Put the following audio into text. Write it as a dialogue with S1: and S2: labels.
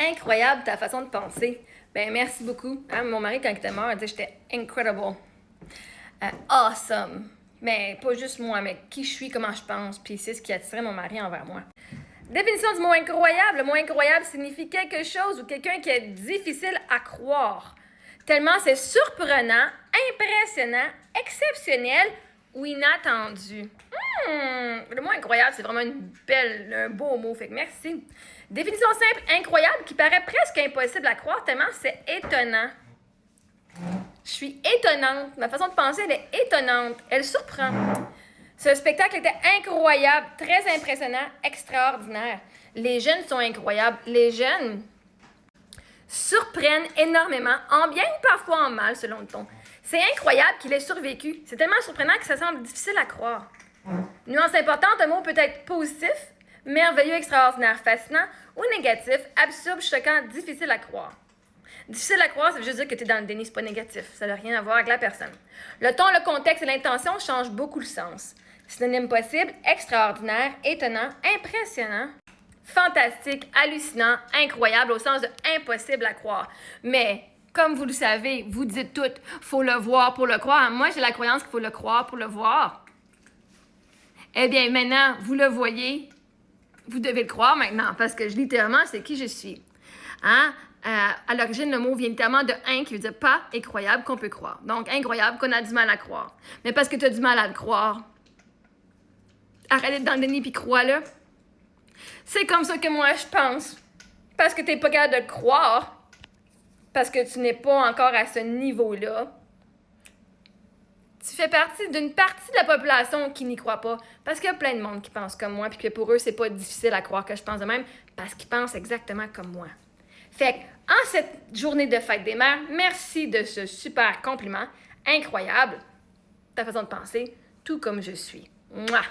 S1: Incroyable ta façon de penser. Ben merci beaucoup. Hein, mon mari, quand il était mort, il disait que j'étais incredible. Awesome. Mais pas juste moi, mais qui je suis, comment je pense. Puis c'est ce qui attirait mon mari envers moi. Définition du mot incroyable. Le mot incroyable signifie quelque chose ou quelqu'un qui est difficile à croire. Tellement c'est surprenant, impressionnant, exceptionnel ou inattendu. Le mot incroyable, c'est vraiment un beau mot. Fait que merci. Définition simple, incroyable, qui paraît presque impossible à croire tellement c'est étonnant. Je suis étonnante. Ma façon de penser, elle est étonnante. Elle surprend. Ce spectacle était incroyable, très impressionnant, extraordinaire. Les jeunes sont incroyables. Les jeunes surprennent énormément, en bien ou parfois en mal, selon le ton. C'est incroyable qu'il ait survécu. C'est tellement surprenant que ça semble difficile à croire. Nuance importante, un mot peut être positif, merveilleux, extraordinaire, fascinant, ou négatif, absurde, choquant, difficile à croire. Difficile à croire, ça veut juste dire que tu es dans le déni, c'est pas négatif. Ça n'a rien à voir avec la personne. Le ton, le contexte et l'intention changent beaucoup le sens. Synonyme possible, extraordinaire, étonnant, impressionnant, fantastique, hallucinant, incroyable, au sens de impossible à croire. Mais, comme vous le savez, vous dites tout, faut le voir pour le croire. Moi, j'ai la croyance qu'il faut le croire pour le voir. Eh bien, maintenant, vous le voyez, vous devez le croire maintenant, parce que littéralement, c'est qui je suis. Hein? À l'origine, le mot vient littéralement de « in » qui veut dire « pas incroyable qu'on peut croire ». Donc, incroyable qu'on a du mal à croire. Mais parce que tu as du mal à le croire, arrête d'être dans le déni puis crois-le. C'est comme ça que moi, je pense. Parce que tu n'es pas capable de le croire, parce que tu n'es pas encore à ce niveau-là, tu fais partie d'une partie de la population qui n'y croit pas. Parce qu'il y a plein de monde qui pense comme moi, puis que pour eux, c'est pas difficile à croire que je pense de même, parce qu'ils pensent exactement comme moi. Fait que, en cette journée de fête des mères, merci de ce super compliment. Incroyable, ta façon de penser, tout comme je suis. Mouah!